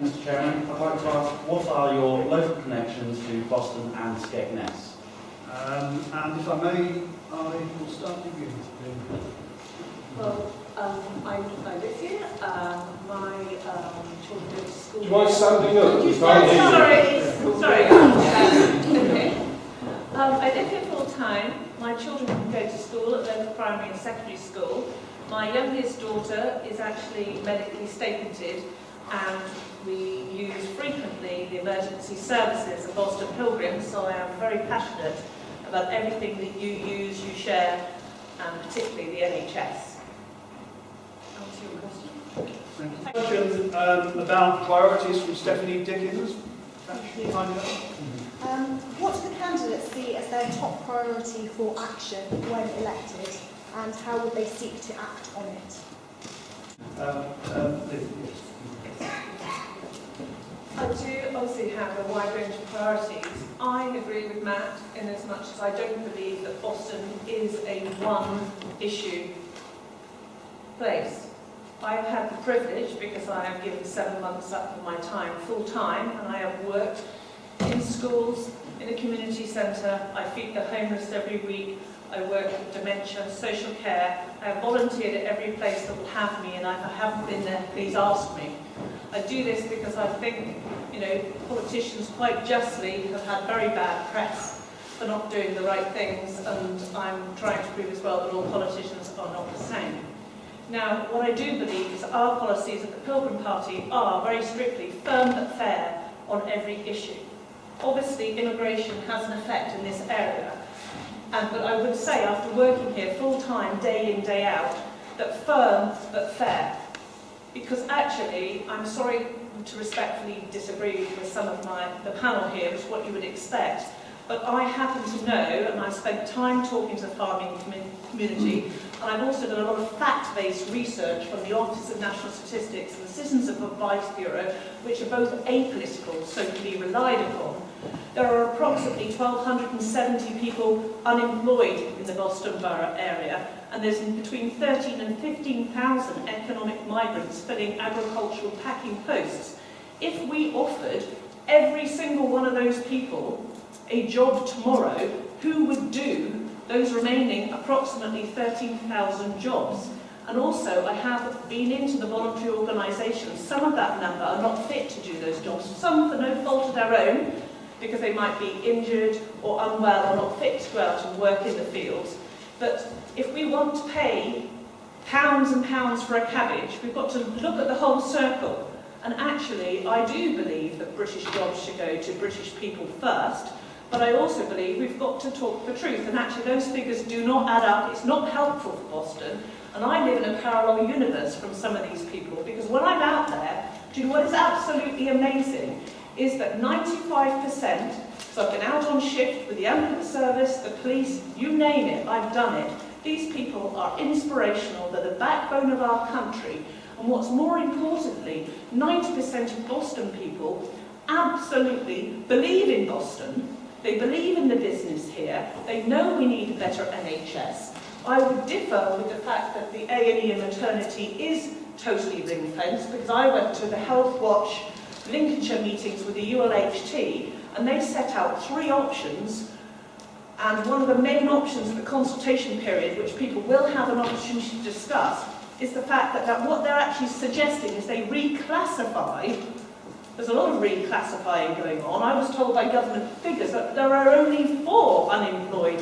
Mr Chairman, I'd like to ask, what are your local connections to Boston and Skegness? And if I may, I will start with you. Well, I live here. My children go to school. Do you mind standing up? Sorry. Okay. I live here full time. My children go to school at local primary and secondary school. My youngest daughter is actually medically statented, and we use frequently the emergency services of Boston Pilgrim, so I am very passionate about everything that you use, you share, and particularly the NHS. Answer your question. Thank you. Question about priorities from Stephanie Dickens. What do the candidates see as their top priority for action when elected, and how would they seek to act on it? I do obviously have a wide range of priorities. I agree with Matt in as much as I don't believe that Boston is a one-issue place. I've had the privilege, because I have given 7 months up of my time full-time, and I have worked in schools, in a community centre. I feed the homeless every week. I work with dementia, social care. I have volunteered at every place that will have me, and if I haven't been there, please ask me. I do this because I think, politicians quite justly have had very bad press for not doing the right things, and I'm trying to prove as well that all politicians are not the same. Now, what I do believe is our policies at the Pilgrim Party are very strictly firm but fair on every issue. Obviously, immigration has an effect in this area, but I would say, after working here full-time, day in, day out, that firm but fair. Because actually, I'm sorry to respectfully disagree with some of the panel here, which is what you would expect, but I happen to know, and I've spent time talking to the farming community, and I've also done a lot of fact-based research from the Office of National Statistics and the Citizens Advice Bureau, which are both apolitical, so to be relied upon. There are approximately 1,270 people unemployed in the Boston Borough area, and there's between 13 and 15,000 economic migrants filling agricultural packing posts. If we offered every single one of those people a job tomorrow, who would do those remaining approximately 13,000 jobs? And also, I have been into the voluntary organisations. Some of that number are not fit to do those jobs, some for no fault of their own, because they might be injured or unwell or not fit to go out and work in the fields. But if we want to pay pounds and pounds for a cabbage, we've got to look at the whole circle. And actually, I do believe that British jobs should go to British people first, but I also believe we've got to talk the truth. And actually, those figures do not add up. It's not helpful for Boston. And I live in a parallel universe from some of these people, because when I'm out there, do you know what is absolutely amazing? Is that 95%, so I've been out on shift with the ambulance service, the police, you name it, I've done it. These people are inspirational, they're the backbone of our country. And what's more importantly, 90% of Boston people absolutely believe in Boston. They believe in the business here. They know we need a better NHS. I would differ with the fact that the A&E and maternity is totally ring-fenced, because I went to the Health Watch Lincolnshire meetings with the ULHT, and they set out 3 options, and one of the main options of the consultation period, which people will have an opportunity to discuss, is the fact that what they're actually suggesting is they reclassify. There's a lot of reclassifying going on. I was told by government figures that there are only 4 unemployed,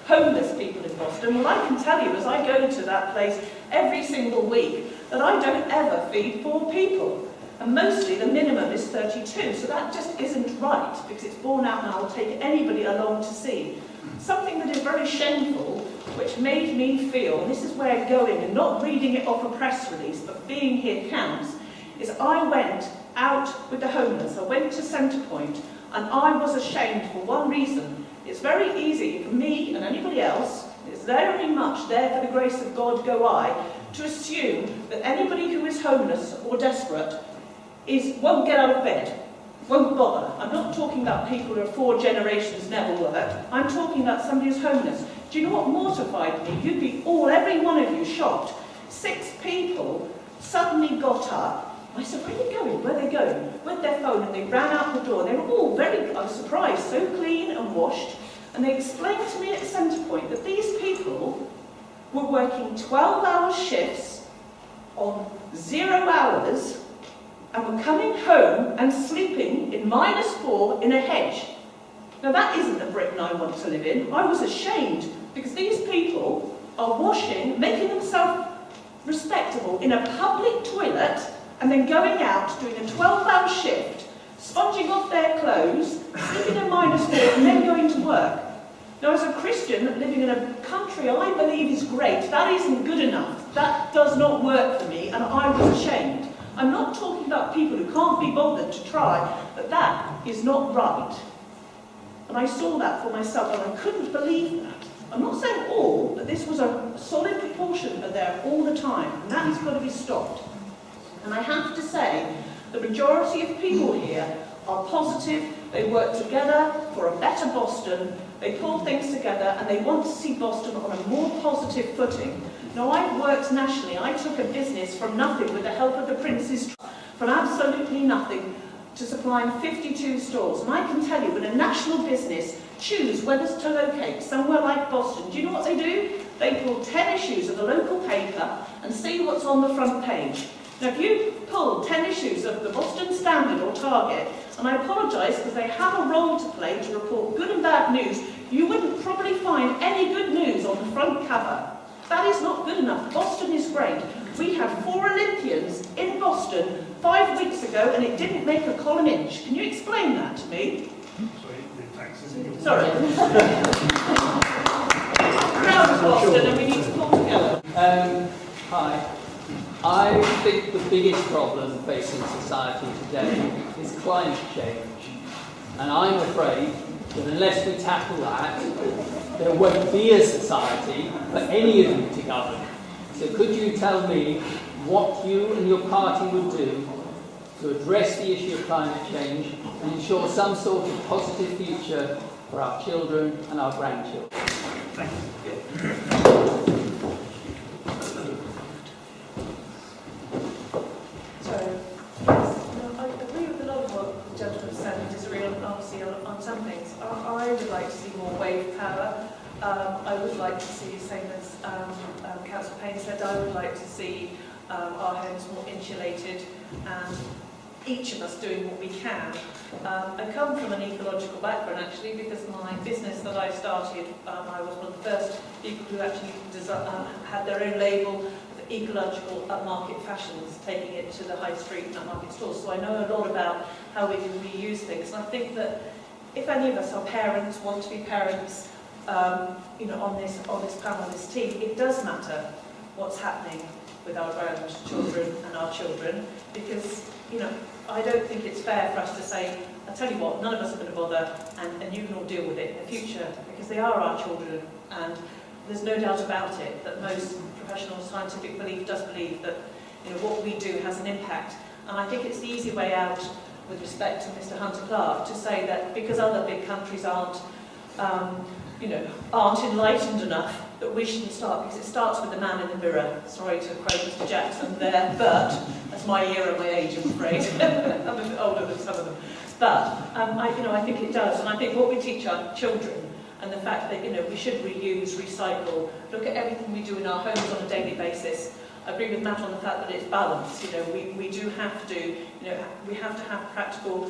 homeless people in Boston. Well, I can tell you, as I go to that place every single week, that I don't ever feed 4 people. And mostly the minimum is 32, so that just isn't right, because it's borne out, and I will take anybody along to see. Something that is very shameful, which made me feel, and this is where I'm going, and not reading it off a press release, but being here counts, is I went out with the homeless. I went to Centrepoint, and I was ashamed for one reason. It's very easy for me and anybody else, it's very much there for the grace of God go I, to assume that anybody who is homeless or desperate won't get out of bed, won't bother. I'm not talking about people who are 4 generations never worked. I'm talking about somebody who's homeless. Do you know what mortified me? You'd be every one of you shocked. 6 people suddenly got up I said, where are they going? Where are they going? With their phone, and they ran out the door. They were all very, I was surprised, so clean and washed. And they explained to me at Centrepoint that these people were working 12-hour shifts on 0 hours and were coming home and sleeping in -4 in a hedge. Now that isn't the Britain I want to live in. I was ashamed because these people are washing, making themselves respectable in a public toilet and then going out doing a 12-hour shift, sponging off their clothes, sleeping in -4 and then going to work. Now as a Christian living in a country I believe is great, that isn't good enough. That does not work for me and I was ashamed. I'm not talking about people who can't be bothered to try, but that is not right. And I saw that for myself and I couldn't believe that. I'm not saying all, but this was a solid proportion of there all the time, and that has got to be stopped. And I have to say, the majority of people here are positive, they work together for a better Boston, they pull things together and they want to see Boston on a more positive footing. Now I've worked nationally, I took a business from nothing with the help of the Prince's Trust, from absolutely nothing to supplying 52 stores. And I can tell you, when a national business choose whether to locate somewhere like Boston, do you know what they do? They pull 10 issues of the local paper and see what's on the front page. Now if you pull 10 issues of the Boston Standard or Target, and I apologise because they have a role to play to report good and bad news, you wouldn't probably find any good news on the front cover. That is not good enough. Boston is great. We have 4 Olympians in Boston 5 weeks ago and it didn't make a column inch. Can you explain that to me? Sorry. Proud of Boston and we need to pull together. Hi. I think the biggest problem facing society today is climate change. And I'm afraid that unless we tackle that, there won't be a society for any of you to govern. So could you tell me what you and your party would do to address the issue of climate change and ensure some sort of positive future for our children and our grandchildren? Thank you. So, yes, I agree with a lot of what the gentleman said and disagree obviously on some things. I would like to see more wave power. I would like to see, same as Councillor Payne said, I would like to see our homes more insulated and each of us doing what we can. I come from an ecological background actually because my business that I started, I was one of the first people who actually had their own label, ecological market fashions, taking it to the high street and market stores. So I know a lot about how we can reuse things. And I think that if any of us are parents, want to be parents, on this panel, on this team, it does matter what's happening with our grandchildren and our children, because I don't think it's fair for us to say, I tell you what, none of us are going to bother, and you can all deal with it in the future, because they are our children, and there's no doubt about it that most professional scientific belief does believe that what we do has an impact. And I think it's the easy way out, with respect to Mr. Hunter Clark, to say that because other big countries aren't enlightened enough, that we shouldn't start, because it starts with the man in the mirror. Sorry to quote Mr. Jackson there, but that's my year and my age, I'm afraid. I'm a bit older than some of them. But I think it does, and I think what we teach our children, and the fact that we should reuse, recycle, look at everything we do in our homes on a daily basis. I agree with Matt on the fact that it's balanced. We do have to, we have to have practical,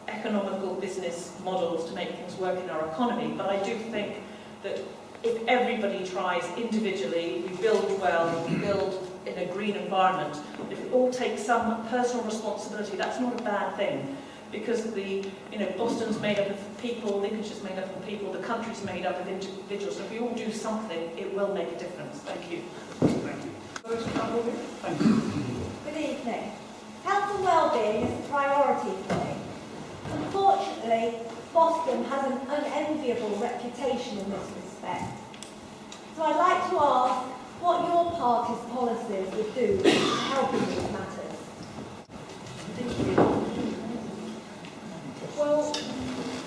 economical business models to make things work in our economy. But I do think that if everybody tries individually, we build well, we build in a green environment. If we all take some personal responsibility, that's not a bad thing. Because Boston's made up of people, Lincolnshire's made up of people, the country's made up of individuals. So if we all do something, it will make a difference. Thank you. Thank you. Thank you. Good evening. Health and well-being is a priority for me. Unfortunately, Boston has an unenviable reputation in this respect. So I'd like to ask what your party's policies would do to help in these matters. Thank you. Well,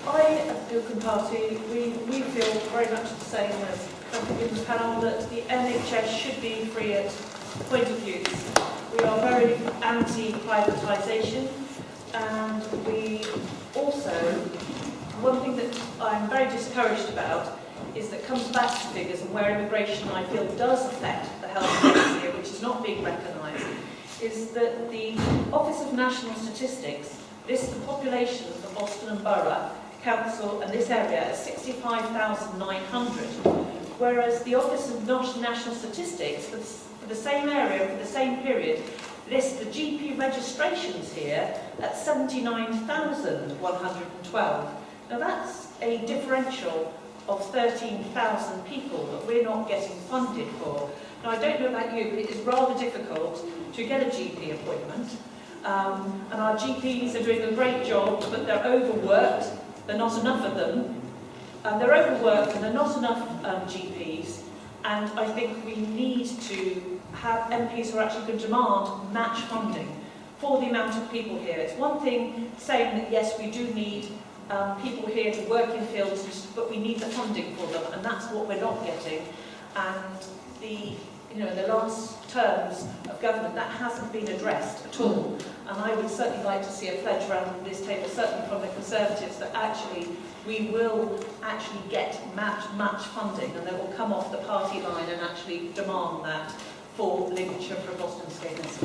I, at the Pilgrim Party, we feel very much the same as in the panel, that the NHS should be free at point of use. we are very anti-privatisation, and we also, one thing that I'm very discouraged about is that comes back to figures and where immigration, I feel, does affect the health service here, which is not being recognised, is that the Office of National Statistics lists the population of Boston and Borough Council and this area as 65,900, whereas the Office of National Statistics for the same area for the same period lists the GP registrations here at 79,112. Now that's a differential of 13,000 people that we're not getting funded for. Now I don't know about you, but it is rather difficult to get a GP appointment. And our GPs are doing a great job, but they're overworked. There are not enough of them. They're overworked and there are not enough GPs. And I think we need to have MPs who are actually going to demand match funding for the amount of people here. It's one thing saying that yes, we do need people here to work in fields, but we need the funding for them, and that's what we're not getting. And in the last terms of government, that hasn't been addressed at all. And I would certainly like to see a pledge around this table, certainly from the Conservatives, that actually we will actually get match funding, and they will come off the party line and actually demand that for Lincolnshire, for Boston Skegness.